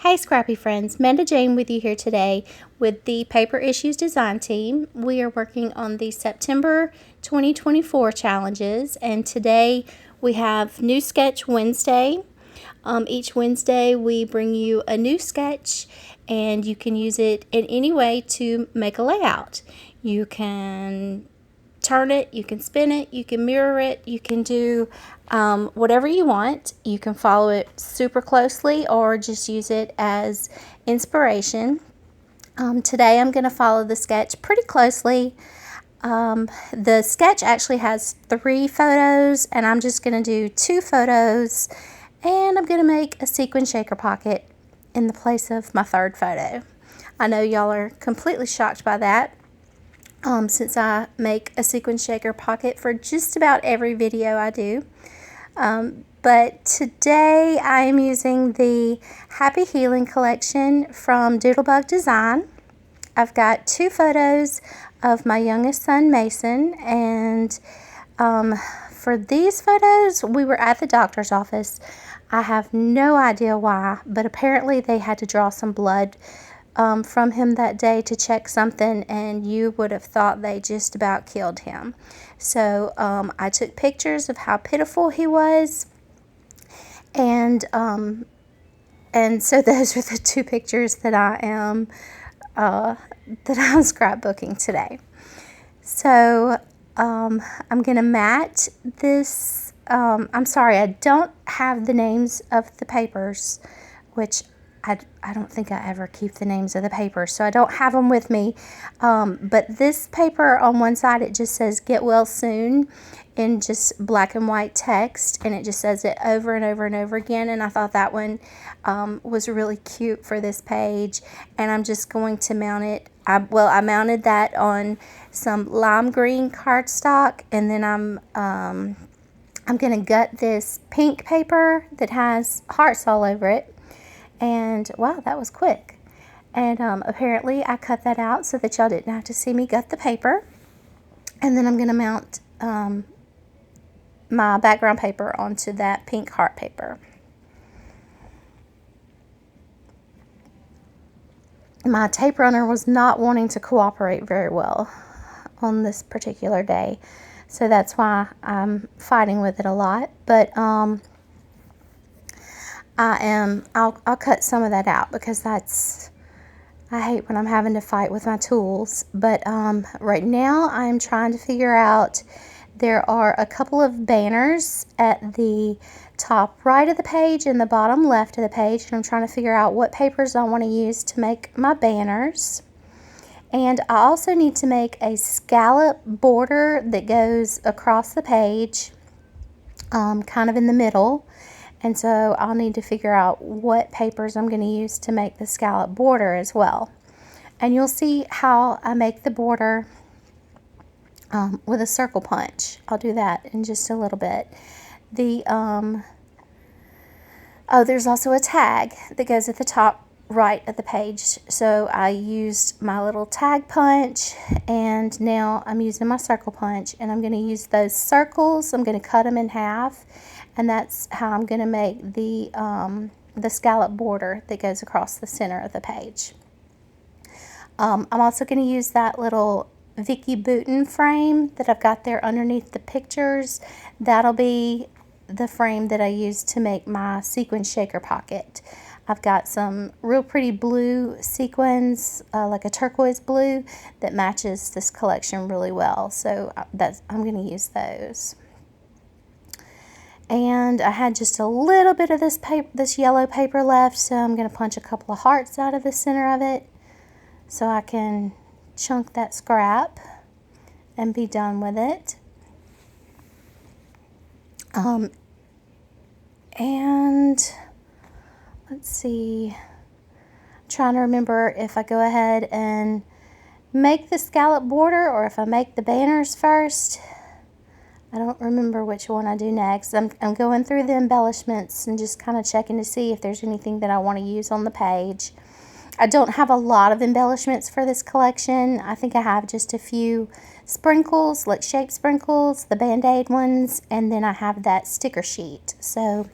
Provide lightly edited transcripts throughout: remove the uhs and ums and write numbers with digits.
Hey Scrappy friends, MandaJane with you here today with the Paper Issues Design Team. We are working on the September 2024 challenges, and today we have New Sketch Wednesday. Each Wednesday we bring you a new sketch, and you can use it in any way to make a layout. You can turn it, you can spin it, you can mirror it, you can do whatever you want. You can follow it super closely or just use it as inspiration. Today I'm going to follow the sketch pretty closely. The sketch actually has 3 photos, and I'm just going to do 2 photos, and I'm going to make a sequin shaker pocket in the place of my 3rd photo. I know y'all are completely shocked by that. Since I make a sequin shaker pocket for just about every video I do. But today I am using the Happy Healing collection from Doodlebug Design. I've got 2 photos of my youngest son Mason, and for these photos we were at the doctor's office. I have no idea why, but apparently they had to draw some blood from him that day to check something, and you would have thought they just about killed him. So I took pictures of how pitiful he was, and so those are the 2 pictures that I'm scrapbooking today. So I'm gonna mat this. I'm sorry, I don't have the names of the papers, which I don't think I ever keep the names of the papers, so I don't have them with me. But this paper on one side, it just says "Get Well Soon" in just black and white text, and it just says it over and over and over again. And I thought that one was really cute for this page, and I'm just going to mount it. I mounted that on some lime green cardstock, and then I'm going to gut this pink paper that has hearts all over it. And wow, that was quick. And apparently I cut that out so that y'all didn't have to see me gut the paper. And then I'm going to mount my background paper onto that pink heart paper. My tape runner was not wanting to cooperate very well on this particular day, so that's why I'm fighting with it a lot. But I'll cut some of that out because I hate when I'm having to fight with my tools. But right now I'm trying to figure out, there are a couple of banners at the top right of the page and the bottom left of the page, and I'm trying to figure out what papers I want to use to make my banners. And I also need to make a scallop border that goes across the page, kind of in the middle. And so I'll need to figure out what papers I'm going to use to make the scallop border as well. And you'll see how I make the border with a circle punch. I'll do that in just a little bit. There's also a tag that goes at the top right of the page. So I used my little tag punch, and now I'm using my circle punch, and I'm going to use those circles. I'm going to cut them in half, and that's how I'm going to make the scallop border that goes across the center of the page. I'm also going to use that little Vicky Bouton frame that I've got there underneath the pictures. That'll be the frame that I use to make my sequin shaker pocket. I've got some real pretty blue sequins, like a turquoise blue, that matches this collection really well. So I'm going to use those. And I had just a little bit of this yellow paper left, so I'm going to punch a couple of hearts out of the center of it so I can chunk that scrap and be done with it. And let's see, I'm trying to remember if I go ahead and make the scallop border or if I make the banners first. I don't remember which one I do next. I'm going through the embellishments and just kind of checking to see if there's anything that I want to use on the page. I don't have a lot of embellishments for this collection. I think I have just a few sprinkles, like shape sprinkles, the Band-Aid ones, and then I have that sticker sheet. So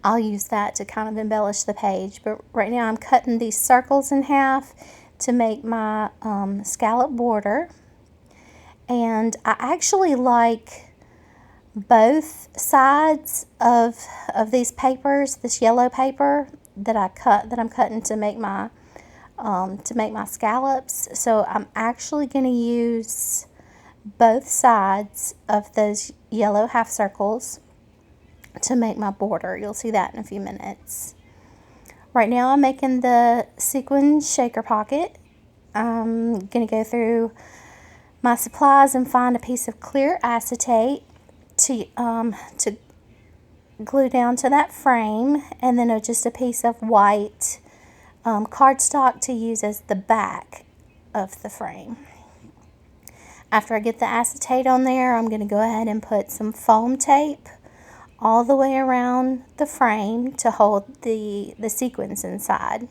I'll use that to kind of embellish the page. But right now I'm cutting these circles in half to make my scallop border. And I actually like both sides of these papers, this yellow paper that I'm cutting to make my scallops. So I'm actually going to use both sides of those yellow half circles to make my border. You'll see that in a few minutes. Right now I'm making the sequin shaker pocket. I'm going to go through my supplies and find a piece of clear acetate to glue down to that frame, and then just a piece of white cardstock to use as the back of the frame. After I get the acetate on there, I'm going to go ahead and put some foam tape all the way around the frame to hold the sequins inside.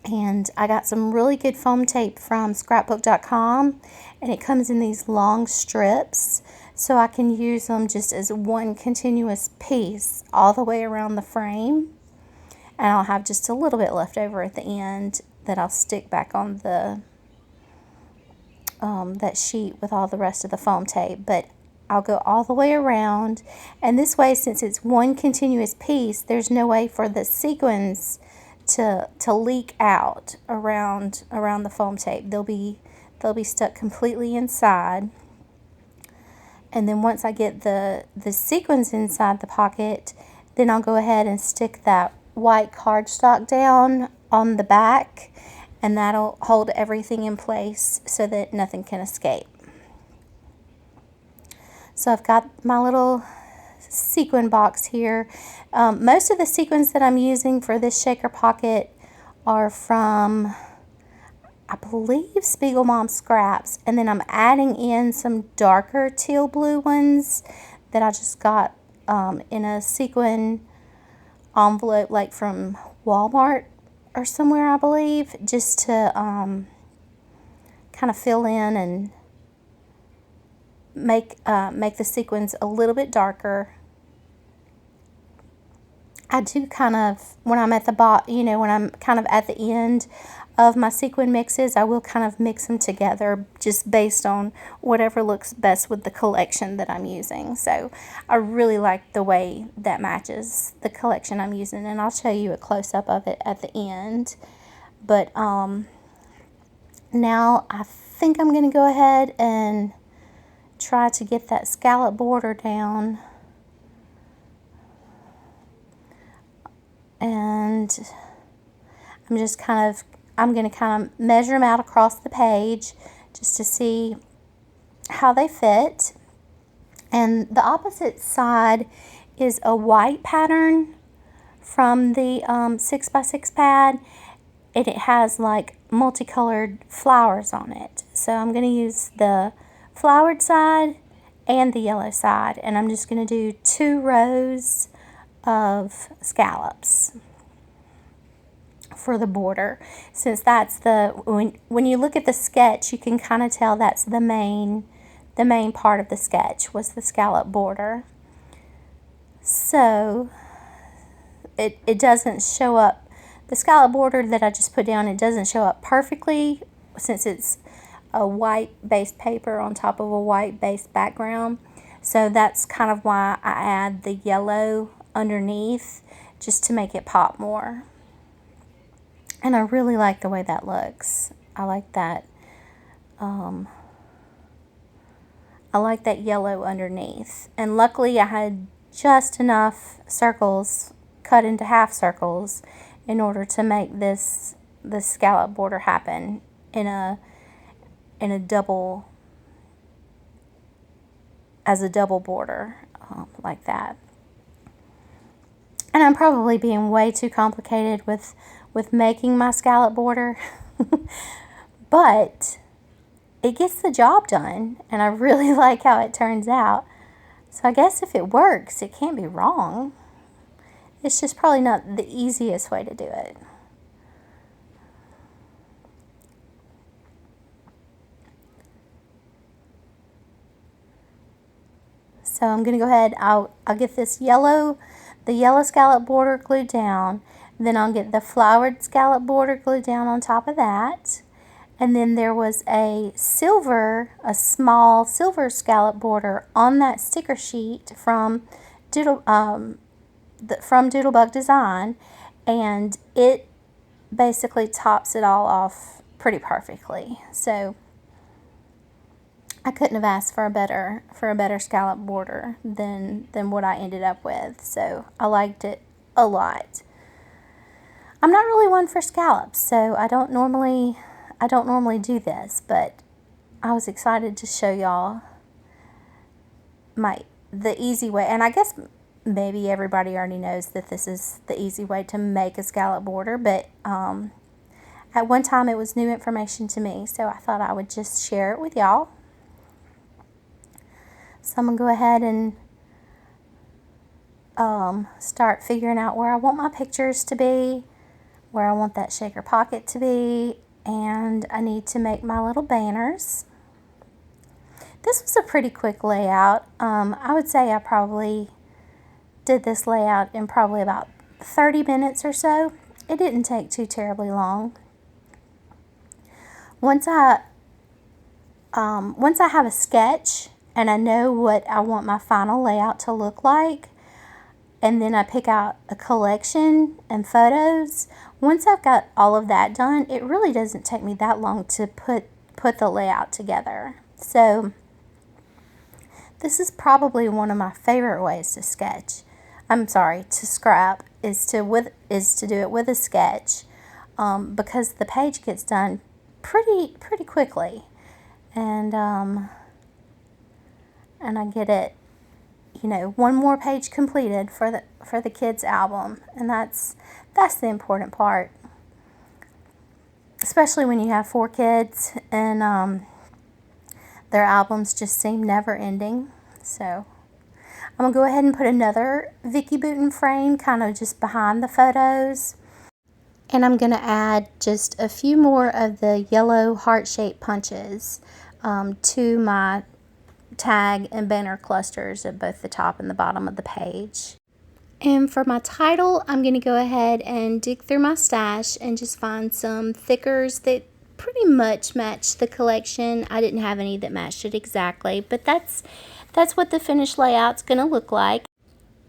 And I got some really good foam tape from scrapbook.com, and it comes in these long strips, so I can use them just as one continuous piece all the way around the frame. And I'll have just a little bit left over at the end that I'll stick back on the that sheet with all the rest of the foam tape. But I'll go all the way around, and this way, since it's one continuous piece, there's no way for the sequins to leak out around the foam tape. They'll be stuck completely inside. And then once I get the sequins inside the pocket, then I'll go ahead and stick that white cardstock down on the back, and that'll hold everything in place so that nothing can escape. So I've got my little sequin box here. Most of the sequins that I'm using for this shaker pocket are from, I believe, Spiegel Mom Scraps, and then I'm adding in some darker teal blue ones that I just got in a sequin envelope, like from Walmart or somewhere, I believe, just to kind of fill in and make the sequins a little bit darker. I do kind of, when I'm at the when I'm kind of at the end of my sequin mixes, I will kind of mix them together just based on whatever looks best with the collection that I'm using. So I really like the way that matches the collection I'm using, and I'll show you a close-up of it at the end. But now I think I'm going to go ahead and try to get that scallop border down. And I'm going to kind of measure them out across the page just to see how they fit. And the opposite side is a white pattern from the 6x6 pad, and it has like multicolored flowers on it. So I'm going to use the flowered side and the yellow side, and I'm just going to do 2 rows of scallops for the border, since that's when you look at the sketch, you can kind of tell that's the main part of the sketch was the scallop border. So it doesn't show up, the scallop border that I just put down, it doesn't show up perfectly since it's a white based paper on top of a white based background. So that's kind of why I add the yellow underneath, just to make it pop more. And I really like the way that looks. I like that yellow underneath. And luckily I had just enough circles cut into half circles in order to make this scallop border happen in a double, as a double border, like that. And I'm probably being way too complicated with making my scallop border, but it gets the job done, and I really like how it turns out. So I guess if it works, it can't be wrong. It's just probably not the easiest way to do it. So So I'm going to go ahead, I'll get this the yellow scallop border glued down. Then I'll get the flowered scallop border glued down on top of that. And then there was a small silver scallop border on that sticker sheet from Doodlebug Design, and it basically tops it all off pretty perfectly. So I couldn't have asked for a better scallop border than what I ended up with. So I liked it a lot. I'm not really one for scallops, so I don't normally do this, but I was excited to show y'all the easy way. And I guess maybe everybody already knows that this is the easy way to make a scallop border, but at one time it was new information to me, so I thought I would just share it with y'all. So I'm going to go ahead and start figuring out where I want my pictures to be, where I want that shaker pocket to be, and I need to make my little banners. This was a pretty quick layout. I would say I probably did this layout in probably about 30 minutes or so. It didn't take too terribly long. Once I have a sketch and I know what I want my final layout to look like, and then I pick out a collection and photos, once I've got all of that done, it really doesn't take me that long to put the layout together. So this is probably one of my favorite ways to scrap, is to do it with a sketch, because the page gets done pretty quickly, and I get it, one more page completed for the kids' album, and that's the important part, especially when you have 4 kids and their albums just seem never ending. So I'm gonna go ahead and put another Vicky Bouton frame kind of just behind the photos, and I'm gonna add just a few more of the yellow heart-shaped punches to my tag and banner clusters at both the top and the bottom of the page. And for my title, I'm going to go ahead and dig through my stash and just find some thickers that pretty much match the collection. I didn't have any that matched it exactly, but that's what the finished layout's going to look like.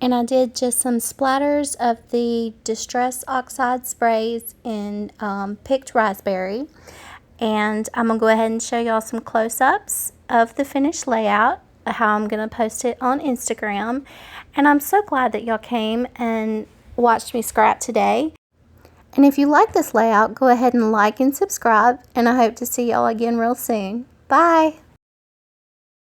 And I did just some splatters of the Distress Oxide sprays in Picked Raspberry. And I'm going to go ahead and show y'all some close-ups of the finished layout, how I'm going to post it on Instagram. And I'm so glad that y'all came and watched me scrap today. And if you like this layout, go ahead and like and subscribe. And I hope to see y'all again real soon. Bye!